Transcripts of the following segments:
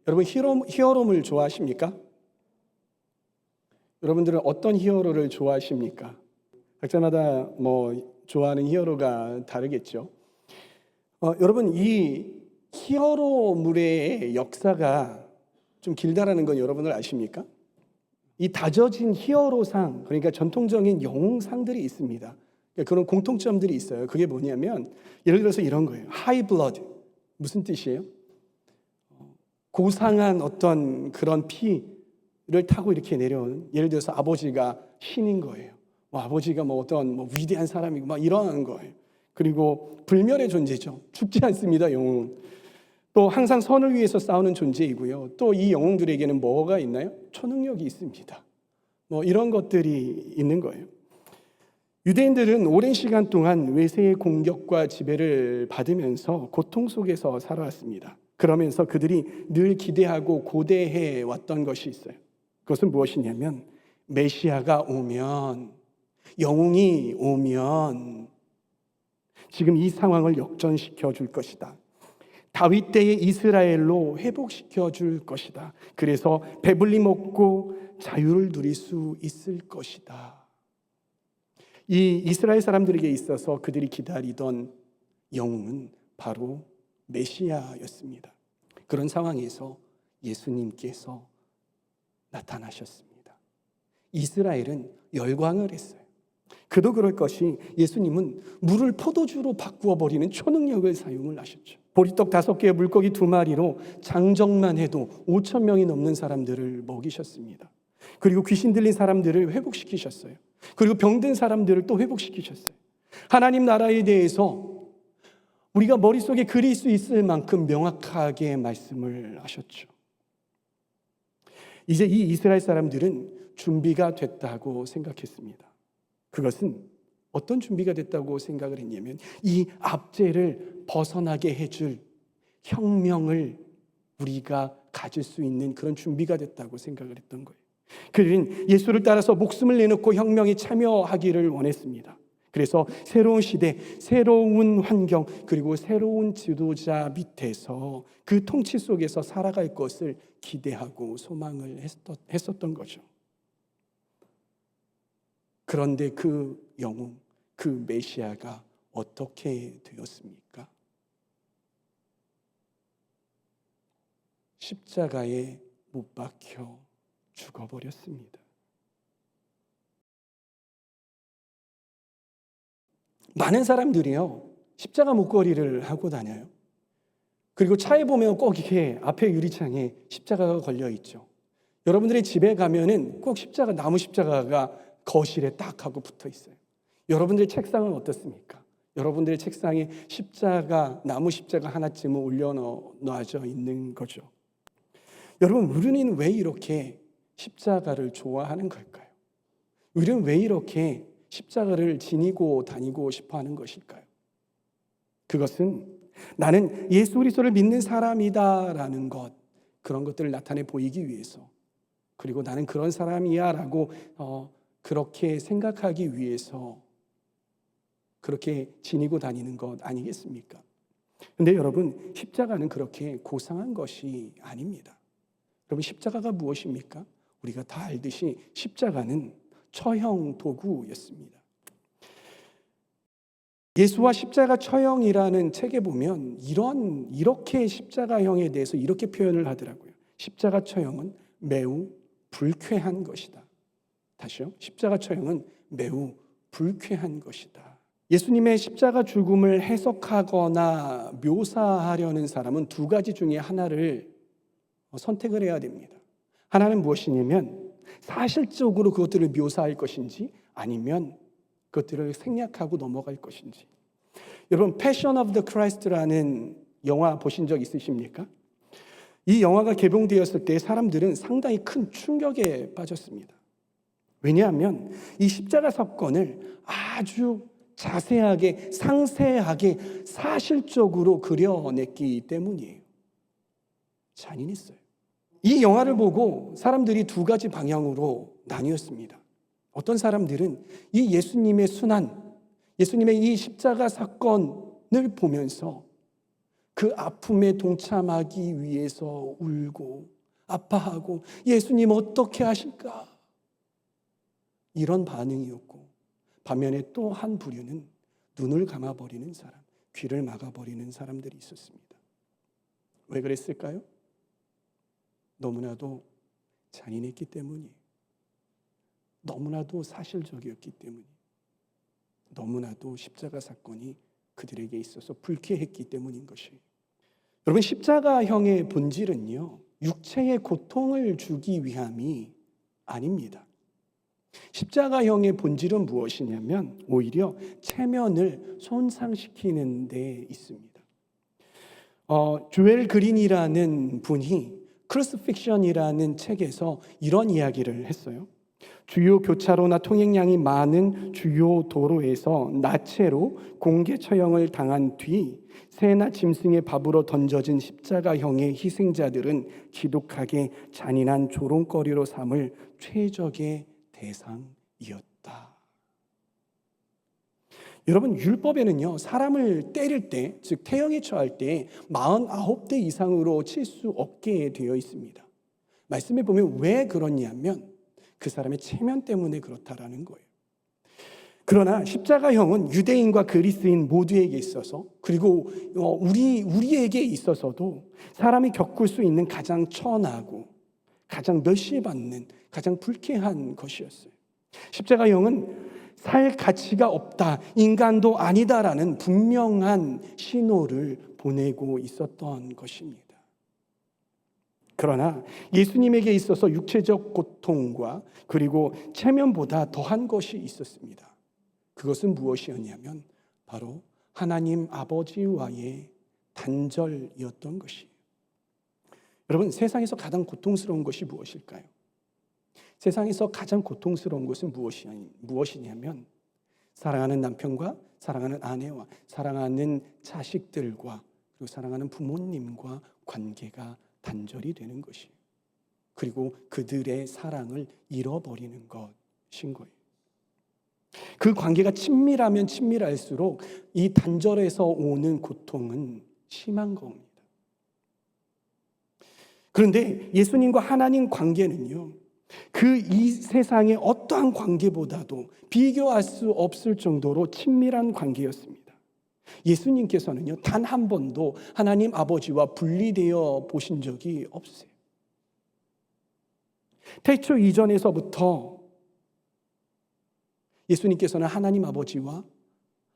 여러분 히어로물 좋아하십니까? 여러분들은 어떤 히어로를 좋아하십니까? 각자마다 좋아하는 히어로가 다르겠죠. 여러분 이 히어로물의 역사가 좀 길다라는 건 여러분들 아십니까? 이 다져진 히어로상, 그러니까 전통적인 영웅상들이 있습니다. 그런 공통점들이 있어요. 그게 뭐냐면 예를 들어서 이런 거예요. 하이 블러드. 무슨 뜻이에요? 고상한 어떤 그런 피를 타고 이렇게 내려온, 예를 들어서 아버지가 신인 거예요. 아버지가 어떤 위대한 사람이고 이러한 거예요. 그리고 불멸의 존재죠. 죽지 않습니다, 영웅은. 또 항상 선을 위해서 싸우는 존재이고요. 또 이 영웅들에게는 뭐가 있나요? 초능력이 있습니다. 이런 것들이 있는 거예요. 유대인들은 오랜 시간 동안 외세의 공격과 지배를 받으면서 고통 속에서 살아왔습니다. 그러면서 그들이 늘 기대하고 고대해 왔던 것이 있어요. 그것은 무엇이냐면 메시아가 오면, 영웅이 오면 지금 이 상황을 역전시켜 줄 것이다. 다윗 때의 이스라엘로 회복시켜 줄 것이다. 그래서 배불리 먹고 자유를 누릴 수 있을 것이다. 이 이스라엘 사람들에게 있어서 그들이 기다리던 영웅은 바로 메시아였습니다. 그런 상황에서 예수님께서 나타나셨습니다. 이스라엘은 열광을 했어요. 그도 그럴 것이 예수님은 물을 포도주로 바꾸어 버리는 초능력을 사용을 하셨죠. 보리떡 5개에 물고기 2마리로 장정만 해도 5,000명이 넘는 사람들을 먹이셨습니다. 그리고 귀신 들린 사람들을 회복시키셨어요. 그리고 병든 사람들을 또 회복시키셨어요. 하나님 나라에 대해서 우리가 머릿속에 그릴 수 있을 만큼 명확하게 말씀을 하셨죠. 이제 이 이스라엘 사람들은 준비가 됐다고 생각했습니다. 그것은 어떤 준비가 됐다고 생각을 했냐면 이 압제를 벗어나게 해줄 혁명을 우리가 가질 수 있는 그런 준비가 됐다고 생각을 했던 거예요. 그들은 예수를 따라서 목숨을 내놓고 혁명에 참여하기를 원했습니다. 그래서 새로운 시대, 새로운 환경, 그리고 새로운 지도자 밑에서 그 통치 속에서 살아갈 것을 기대하고 소망을 했었던 거죠. 그런데 그 영웅, 그 메시아가 어떻게 되었습니까? 십자가에 못 박혀 죽어버렸습니다. 많은 사람들이요, 십자가 목걸이를 하고 다녀요. 그리고 차에 보면 꼭 이렇게 앞에 유리창에 십자가가 걸려 있죠. 여러분들의 집에 가면은 꼭 나무 십자가가 거실에 딱 하고 붙어 있어요. 여러분들의 책상은 어떻습니까? 여러분들의 책상에 나무 십자가 하나쯤은 올려놔져 있는 거죠. 여러분, 우리는 왜 이렇게 십자가를 좋아하는 걸까요? 우리는 왜 이렇게 십자가를 지니고 다니고 싶어 하는 것일까요? 그것은 나는 예수 그리스도를 믿는 사람이다라는 것, 그런 것들을 나타내 보이기 위해서, 그리고 나는 그런 사람이야 라고 그렇게 생각하기 위해서 그렇게 지니고 다니는 것 아니겠습니까? 그런데 여러분, 십자가는 그렇게 고상한 것이 아닙니다. 여러분, 십자가가 무엇입니까? 우리가 다 알듯이 십자가는 처형 도구였습니다. 예수와 십자가 처형이라는 책에 보면 이렇게 십자가형에 대해서 이렇게 표현을 하더라고요. 십자가 처형은 매우 불쾌한 것이다. 다시요. 십자가 처형은 매우 불쾌한 것이다. 예수님의 십자가 죽음을 해석하거나 묘사하려는 사람은 2가지 중에 하나를 선택을 해야 됩니다. 하나는 무엇이냐면 사실적으로 그것들을 묘사할 것인지, 아니면 그것들을 생략하고 넘어갈 것인지. 여러분, 패션 오브 더 크라이스트라는 영화 보신 적 있으십니까? 이 영화가 개봉되었을 때 사람들은 상당히 큰 충격에 빠졌습니다. 왜냐하면 이 십자가 사건을 아주 자세하게, 상세하게, 사실적으로 그려냈기 때문이에요. 잔인했어요. 이 영화를 보고 사람들이 2가지 방향으로 나뉘었습니다. 어떤 사람들은 이 예수님의 순환, 예수님의 이 십자가 사건을 보면서 그 아픔에 동참하기 위해서 울고 아파하고 예수님 어떻게 하실까? 이런 반응이었고, 반면에 또 한 부류는 눈을 감아버리는 사람, 귀를 막아버리는 사람들이 있었습니다. 왜 그랬을까요? 너무나도 잔인했기 때문이에요. 너무나도 사실적이었기 때문이에요. 너무나도 십자가 사건이 그들에게 있어서 불쾌했기 때문인 것이에요. 여러분, 십자가형의 본질은요, 육체의 고통을 주기 위함이 아닙니다. 십자가형의 본질은 무엇이냐면 오히려 체면을 손상시키는 데 있습니다. 조엘 그린이라는 분이 크루시픽션이라는 책에서 이런 이야기를 했어요. 주요 교차로나 통행량이 많은 주요 도로에서 나체로 공개 처형을 당한 뒤 새나 짐승의 밥으로 던져진 십자가형의 희생자들은 지독하게 잔인한 조롱거리로 삼을 최적의 대상이었다. 여러분, 율법에는요, 사람을 때릴 때, 즉 태형에 처할 때 49대 이상으로 칠 수 없게 되어 있습니다. 말씀에 보면 왜 그러냐면 그 사람의 체면 때문에 그렇다라는 거예요. 그러나 십자가형은 유대인과 그리스인 모두에게 있어서, 그리고 우리에게 있어서도 사람이 겪을 수 있는 가장 천하고 가장 멸시받는 가장 불쾌한 것이었어요. 십자가형은 살 가치가 없다, 인간도 아니다라는 분명한 신호를 보내고 있었던 것입니다. 그러나 예수님에게 있어서 육체적 고통과 그리고 체면보다 더한 것이 있었습니다. 그것은 무엇이었냐면 바로 하나님 아버지와의 단절이었던 것이에요. 여러분, 세상에서 가장 고통스러운 것이 무엇일까요? 세상에서 가장 고통스러운 것은 무엇이냐면 사랑하는 남편과 사랑하는 아내와 사랑하는 자식들과 그리고 사랑하는 부모님과 관계가 단절이 되는 것이에요. 그리고 그들의 사랑을 잃어버리는 것인 거예요. 그 관계가 친밀하면 친밀할수록 이 단절에서 오는 고통은 심한 겁니다. 그런데 예수님과 하나님 관계는요, 그 이 세상의 어떠한 관계보다도 비교할 수 없을 정도로 친밀한 관계였습니다. 예수님께서는요, 단 한 번도 하나님 아버지와 분리되어 보신 적이 없어요. 태초 이전에서부터 예수님께서는 하나님 아버지와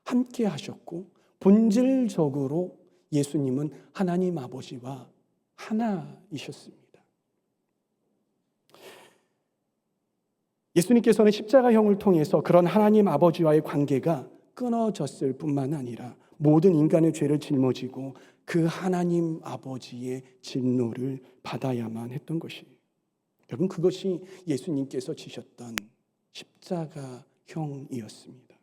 함께 하셨고, 본질적으로 예수님은 하나님 아버지와 하나이셨습니다. 예수님께서는 십자가형을 통해서 그런 하나님 아버지와의 관계가 끊어졌을 뿐만 아니라 모든 인간의 죄를 짊어지고 그 하나님 아버지의 진노를 받아야만 했던 것이에요. 여러분, 그것이 예수님께서 지셨던 십자가형이었습니다.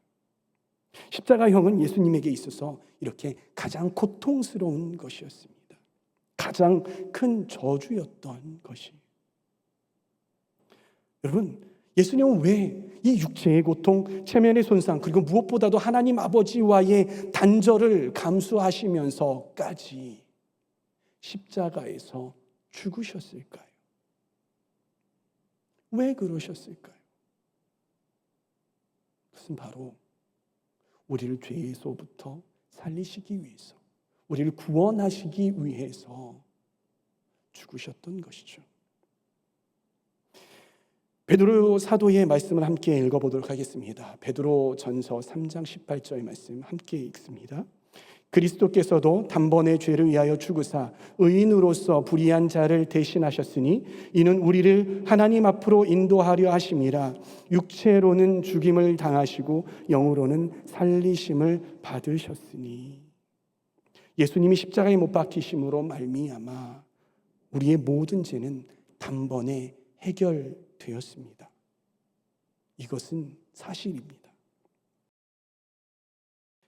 십자가형은 예수님에게 있어서 이렇게 가장 고통스러운 것이었습니다. 가장 큰 저주였던 것이. 여러분, 예수님은 왜 이 육체의 고통, 체면의 손상, 그리고 무엇보다도 하나님 아버지와의 단절을 감수하시면서까지 십자가에서 죽으셨을까요? 왜 그러셨을까요? 그것은 바로 우리를 죄에서부터 살리시기 위해서, 우리를 구원하시기 위해서 죽으셨던 것이죠. 베드로 사도의 말씀을 함께 읽어보도록 하겠습니다. 베드로 전서 3장 18절 말씀 함께 읽습니다. 그리스도께서도 단번에 죄를 위하여 죽으사 의인으로서 불의한 자를 대신하셨으니 이는 우리를 하나님 앞으로 인도하려 하심이라. 육체로는 죽임을 당하시고 영으로는 살리심을 받으셨으니. 예수님이 십자가에 못 박히심으로 말미암아 우리의 모든 죄는 단번에 해결되었습니다. 이것은 사실입니다.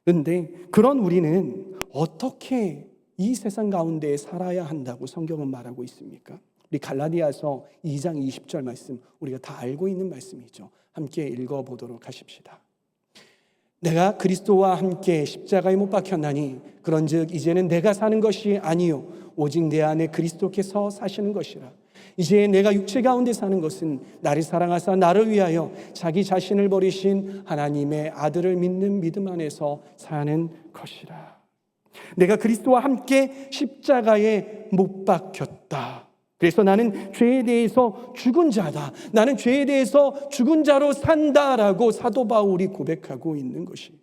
그런데 그런 우리는 어떻게 이 세상 가운데 살아야 한다고 성경은 말하고 있습니까? 우리 갈라디아서 2장 20절 말씀, 우리가 다 알고 있는 말씀이죠. 함께 읽어보도록 하십시다. 내가 그리스도와 함께 십자가에 못 박혔나니 그런즉 이제는 내가 사는 것이 아니요 오직 내 안에 그리스도께서 사시는 것이라. 이제 내가 육체 가운데 사는 것은 나를 사랑하사 나를 위하여 자기 자신을 버리신 하나님의 아들을 믿는 믿음 안에서 사는 것이라. 내가 그리스도와 함께 십자가에 못 박혔다. 그래서 나는 죄에 대해서 죽은 자다. 나는 죄에 대해서 죽은 자로 산다라고 사도 바울이 고백하고 있는 것이,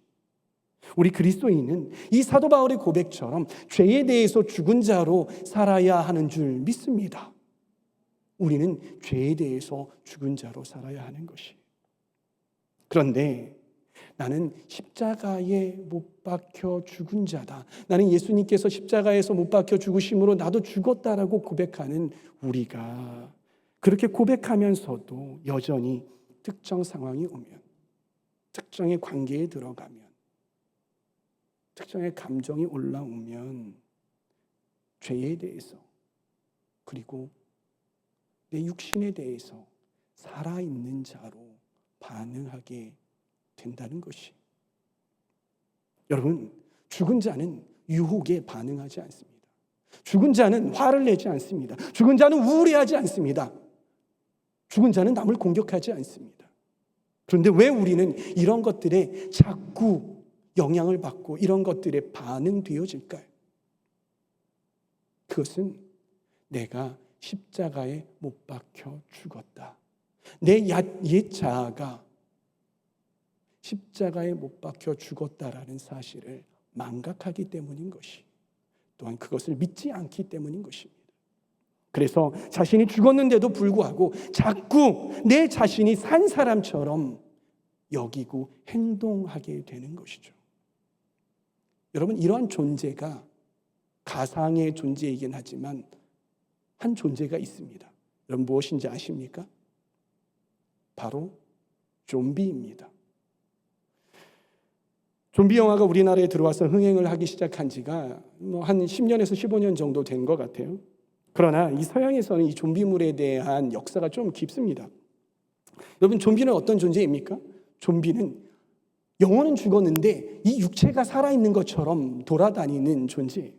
우리 그리스도인은 이 사도 바울의 고백처럼 죄에 대해서 죽은 자로 살아야 하는 줄 믿습니다. 우리는 죄에 대해서 죽은 자로 살아야 하는 것이. 그런데 나는 십자가에 못 박혀 죽은 자다. 나는 예수님께서 십자가에서 못 박혀 죽으심으로 나도 죽었다라고 고백하는 우리가, 그렇게 고백하면서도 여전히 특정 상황이 오면, 특정의 관계에 들어가면, 특정의 감정이 올라오면 죄에 대해서, 그리고 내 육신에 대해서 살아있는 자로 반응하게 된다는 것이, 여러분, 죽은 자는 유혹에 반응하지 않습니다. 죽은 자는 화를 내지 않습니다. 죽은 자는 우울해하지 않습니다. 죽은 자는 남을 공격하지 않습니다. 그런데 왜 우리는 이런 것들에 자꾸 영향을 받고 이런 것들에 반응되어질까요? 그것은 내가 십자가에 못 박혀 죽었다. 내 옛 자아가 십자가에 못 박혀 죽었다라는 사실을 망각하기 때문인 것이, 또한 그것을 믿지 않기 때문인 것입니다. 그래서 자신이 죽었는데도 불구하고 자꾸 내 자신이 산 사람처럼 여기고 행동하게 되는 것이죠. 여러분, 이러한 존재가 가상의 존재이긴 하지만 한 존재가 있습니다. 여러분, 무엇인지 아십니까? 바로 좀비입니다. 좀비 영화가 우리나라에 들어와서 흥행을 하기 시작한 지가 한 10년에서 15년 정도 된 것 같아요. 그러나 이 서양에서는 이 좀비물에 대한 역사가 좀 깊습니다. 여러분, 좀비는 어떤 존재입니까? 좀비는 영혼은 죽었는데 이 육체가 살아있는 것처럼 돌아다니는 존재예요.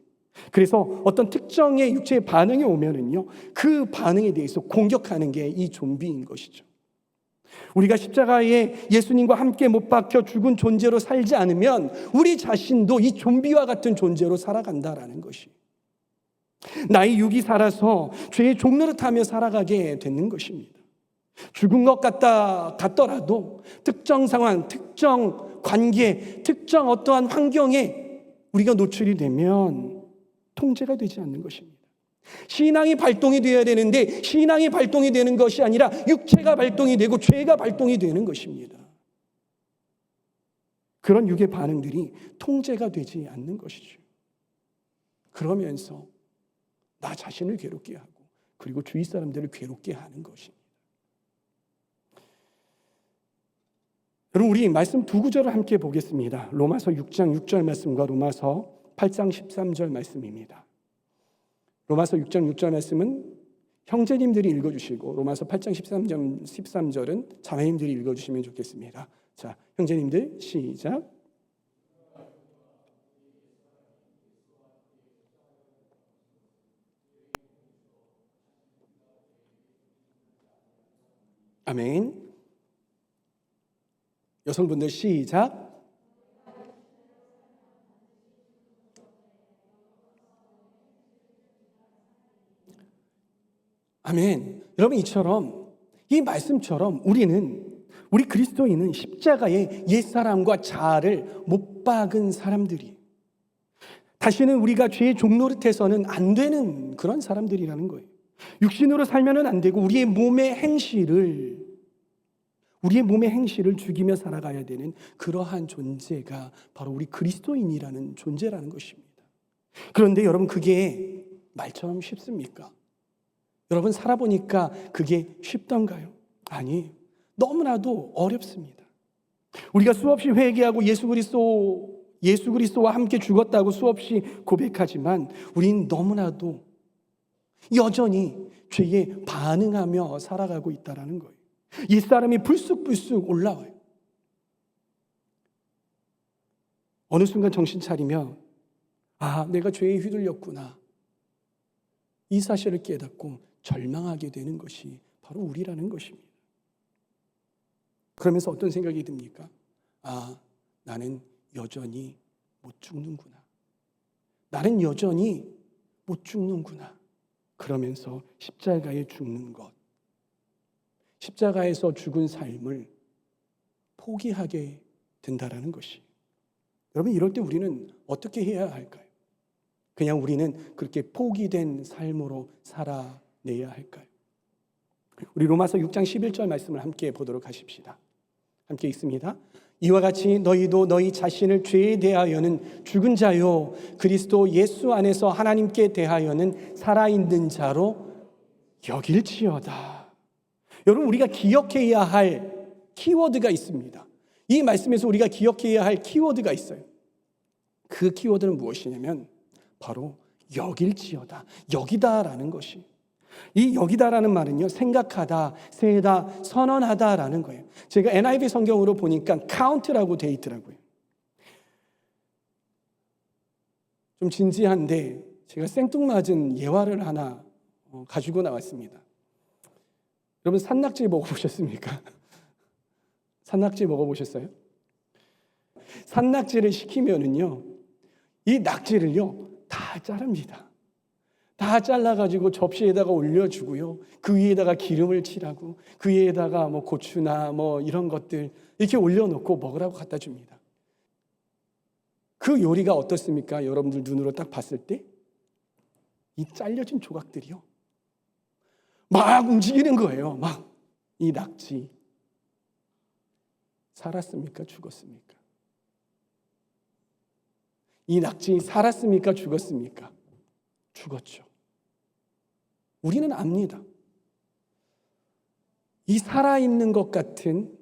그래서 어떤 특정의 육체의 반응이 오면은요, 그 반응에 대해서 공격하는 게 이 좀비인 것이죠. 우리가 십자가에 예수님과 함께 못 박혀 죽은 존재로 살지 않으면 우리 자신도 이 좀비와 같은 존재로 살아간다라는 것이, 나의 육이 살아서 죄의 종노릇하며 살아가게 되는 것입니다. 죽은 것 같더라도 특정 상황, 특정 관계, 특정 어떠한 환경에 우리가 노출이 되면 통제가 되지 않는 것입니다. 신앙이 발동이 되어야 되는데 신앙이 발동이 되는 것이 아니라 육체가 발동이 되고 죄가 발동이 되는 것입니다. 그런 육의 반응들이 통제가 되지 않는 것이죠. 그러면서 나 자신을 괴롭게 하고 그리고 주위 사람들을 괴롭게 하는 것입니다. 여러분, 우리 말씀 두 구절을 함께 보겠습니다. 로마서 6장 6절 말씀과 로마서 8장 13절 말씀입니다. 로마서 6장 6절 말씀은 형제님들이 읽어주시고 로마서 8장 13절은 자매님들이 읽어주시면 좋겠습니다. 자, 형제님들 시작. 아멘. 여성분들 시작. 아멘. 여러분, 이처럼 이 말씀처럼 우리 그리스도인은 십자가에 옛사람과 자아를 못 박은 사람들이, 다시는 우리가 죄의 종노릇해서는 안 되는 그런 사람들이라는 거예요. 육신으로 살면은 안 되고 우리의 몸의 행실을 죽이며 살아가야 되는 그러한 존재가 바로 우리 그리스도인이라는 존재라는 것입니다. 그런데 여러분, 그게 말처럼 쉽습니까? 여러분, 살아보니까 그게 쉽던가요? 아니, 너무나도 어렵습니다. 우리가 수없이 회개하고 예수 그리스도와 함께 죽었다고 수없이 고백하지만 우린 너무나도 여전히 죄에 반응하며 살아가고 있다는 거예요. 옛사람이 불쑥불쑥 올라와요. 어느 순간 정신 차리면 내가 죄에 휘둘렸구나. 이 사실을 깨닫고 절망하게 되는 것이 바로 우리라는 것입니다. 그러면서 어떤 생각이 듭니까? 나는 여전히 못 죽는구나. 나는 여전히 못 죽는구나. 그러면서 십자가에 죽는 것, 십자가에서 죽은 삶을 포기하게 된다라는 것이. 여러분, 이럴 때 우리는 어떻게 해야 할까요? 그냥 우리는 그렇게 포기된 삶으로 살아내야 할까요? 우리 로마서 6장 11절 말씀을 함께 보도록 하십시다. 함께 읽습니다. 이와 같이 너희도 너희 자신을 죄에 대하여는 죽은 자요 그리스도 예수 안에서 하나님께 대하여는 살아있는 자로 여길지어다. 여러분, 우리가 기억해야 할 키워드가 있습니다. 이 말씀에서 우리가 기억해야 할 키워드가 있어요. 그 키워드는 무엇이냐면 바로 여길지어다, 여기다라는 것이. 이 여기다라는 말은요, 생각하다, 세다, 선언하다라는 거예요. 제가 NIV 성경으로 보니까 count라고 돼 있더라고요. 좀 진지한데 제가 생뚱맞은 예화를 하나 가지고 나왔습니다. 여러분, 산낙지 먹어보셨습니까? 산낙지 먹어보셨어요? 산낙지를 시키면은요, 이 낙지를요 다 자릅니다. 다 잘라가지고 접시에다가 올려주고요, 그 위에다가 기름을 칠하고 그 위에다가 뭐 고추나 뭐 이런 것들 이렇게 올려놓고 먹으라고 갖다 줍니다. 그 요리가 어떻습니까? 여러분들 눈으로 딱 봤을 때 이 잘려진 조각들이요 막 움직이는 거예요. 막. 이 낙지 살았습니까? 죽었습니까? 이 낙지 살았습니까? 죽었습니까? 죽었죠. 우리는 압니다. 이 살아있는 것 같은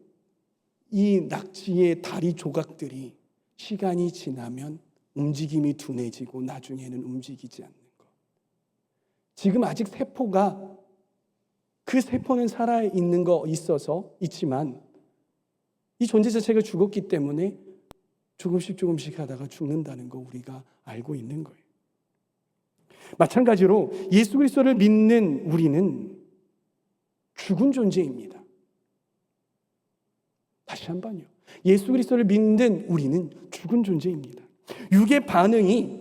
이 낙지의 다리 조각들이 시간이 지나면 움직임이 둔해지고 나중에는 움직이지 않는 것. 지금 아직 세포가, 그 세포는 살아있는 거 있지만 이 존재 자체가 죽었기 때문에 조금씩 하다가 죽는다는 거 우리가 알고 있는 거예요. 마찬가지로 예수 그리스도를 믿는 우리는 죽은 존재입니다. 다시 한번요. 예수 그리스도를 믿는 우리는 죽은 존재입니다. 육의 반응이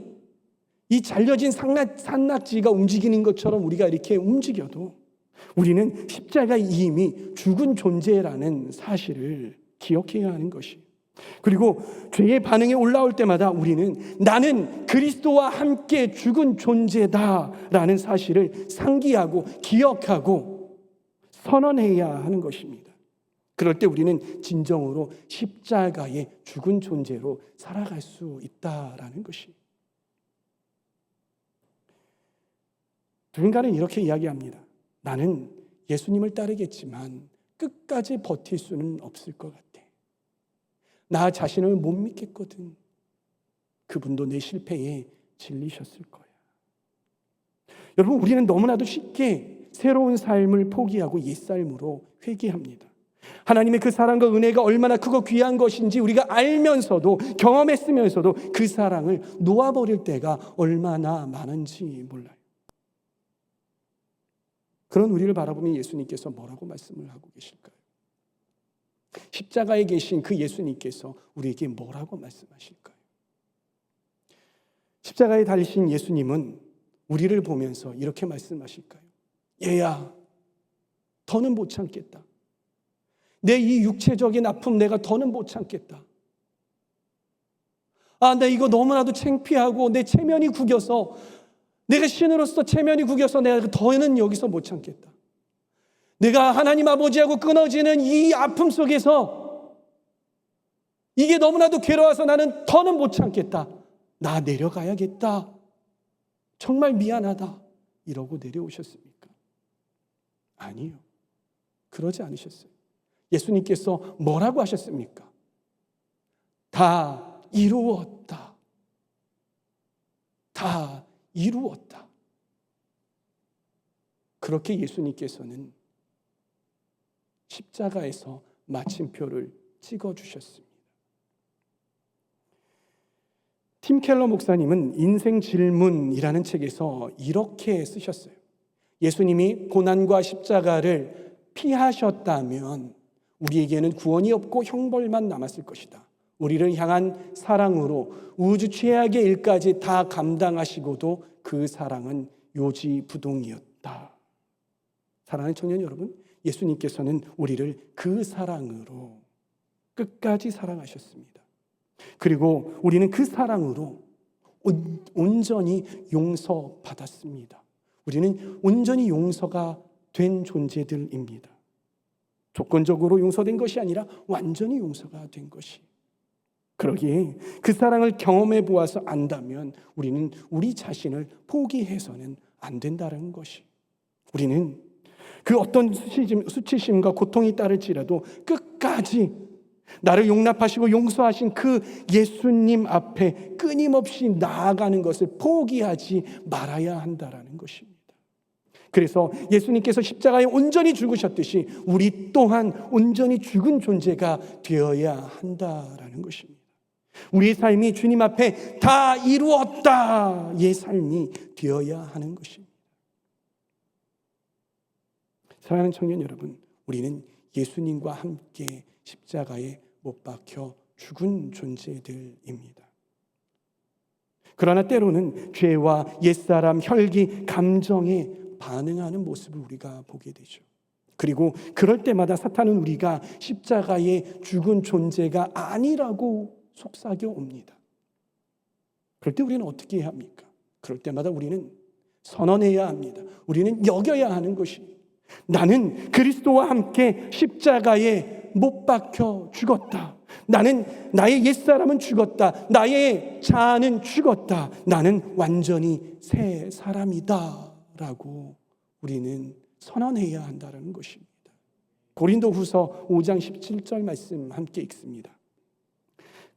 이 잘려진 산낙지가 움직이는 것처럼 우리가 이렇게 움직여도 우리는 십자가의 이미 죽은 존재라는 사실을 기억해야 하는 것이. 그리고 죄의 반응이 올라올 때마다 우리는 나는 그리스도와 함께 죽은 존재다라는 사실을 상기하고 기억하고 선언해야 하는 것입니다. 그럴 때 우리는 진정으로 십자가의 죽은 존재로 살아갈 수 있다라는 것이. 누군가는 이렇게 이야기합니다. 나는 예수님을 따르겠지만 끝까지 버틸 수는 없을 것 같아. 나 자신을 못 믿겠거든. 그분도 내 실패에 질리셨을 거야. 여러분, 우리는 너무나도 쉽게 새로운 삶을 포기하고 옛삶으로 회귀합니다. 하나님의 그 사랑과 은혜가 얼마나 크고 귀한 것인지 우리가 알면서도, 경험했으면서도 그 사랑을 놓아버릴 때가 얼마나 많은지 몰라요. 그런 우리를 바라보는 예수님께서 뭐라고 말씀을 하고 계실까요? 십자가에 계신 그 예수님께서 우리에게 뭐라고 말씀하실까요? 십자가에 달리신 예수님은 우리를 보면서 이렇게 말씀하실까요? 얘야, 더는 못 참겠다. 내 이 육체적인 아픔 내가 더는 못 참겠다. 나 이거 너무나도 창피하고 내 체면이 구겨서, 내가 신으로서 체면이 구겨서 내가 더는 여기서 못 참겠다. 내가 하나님 아버지하고 끊어지는 이 아픔 속에서 이게 너무나도 괴로워서 나는 더는 못 참겠다. 나 내려가야겠다. 정말 미안하다. 이러고 내려오셨습니까? 아니요. 그러지 않으셨어요. 예수님께서 뭐라고 하셨습니까? 다 이루었다. 다 이루었다. 그렇게 예수님께서는 십자가에서 마침표를 찍어주셨습니다. 팀 켈러 목사님은 인생 질문이라는 책에서 이렇게 쓰셨어요. 예수님이 고난과 십자가를 피하셨다면 우리에게는 구원이 없고 형벌만 남았을 것이다. 우리를 향한 사랑으로 우주 최악의 일까지 다 감당하시고도 그 사랑은 요지부동이었다. 사랑하는 청년 여러분, 예수님께서는 우리를 그 사랑으로 끝까지 사랑하셨습니다. 그리고 우리는 그 사랑으로 온전히 용서받았습니다. 우리는 온전히 용서가 된 존재들입니다. 조건적으로 용서된 것이 아니라 완전히 용서가 된 것이. 그러기에 그 사랑을 경험해 보아서 안다면 우리는 우리 자신을 포기해서는 안 된다는 것이. 우리는 그 어떤 수치심과 고통이 따를지라도 끝까지 나를 용납하시고 용서하신 그 예수님 앞에 끊임없이 나아가는 것을 포기하지 말아야 한다는 것입니다. 그래서 예수님께서 십자가에 온전히 죽으셨듯이 우리 또한 온전히 죽은 존재가 되어야 한다는 것입니다. 우리의 삶이 주님 앞에 다 이루었다의 삶이 되어야 하는 것입니다. 사랑하는 청년 여러분, 우리는 예수님과 함께 십자가에 못 박혀 죽은 존재들입니다. 그러나 때로는 죄와 옛사람, 혈기, 감정에 반응하는 모습을 우리가 보게 되죠. 그리고 그럴 때마다 사탄은 우리가 십자가에 죽은 존재가 아니라고 속삭여 옵니다. 그럴 때 우리는 어떻게 해야 합니까? 그럴 때마다 우리는 선언해야 합니다. 우리는 여겨야 하는 것입니다. 나는 그리스도와 함께 십자가에 못 박혀 죽었다. 나는 나의 옛사람은 죽었다. 나의 자아는 죽었다. 나는 완전히 새 사람이다 라고 우리는 선언해야 한다는 것입니다. 고린도후서 5장 17절 말씀 함께 읽습니다.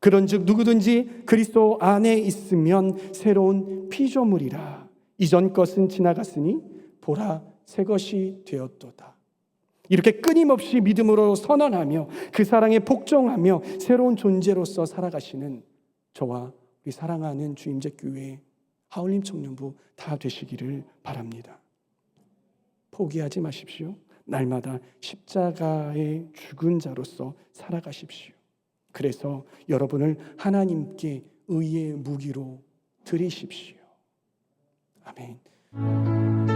그런즉 누구든지 그리스도 안에 있으면 새로운 피조물이라. 이전 것은 지나갔으니 보라 새 것이 되었도다. 이렇게 끊임없이 믿음으로 선언하며 그 사랑에 복종하며 새로운 존재로서 살아가시는 저와 우리 사랑하는 주임제교회 하울림 청년부 다 되시기를 바랍니다. 포기하지 마십시오. 날마다 십자가의 죽은 자로서 살아가십시오. 그래서 여러분을 하나님께 의의 무기로 드리십시오. 아멘.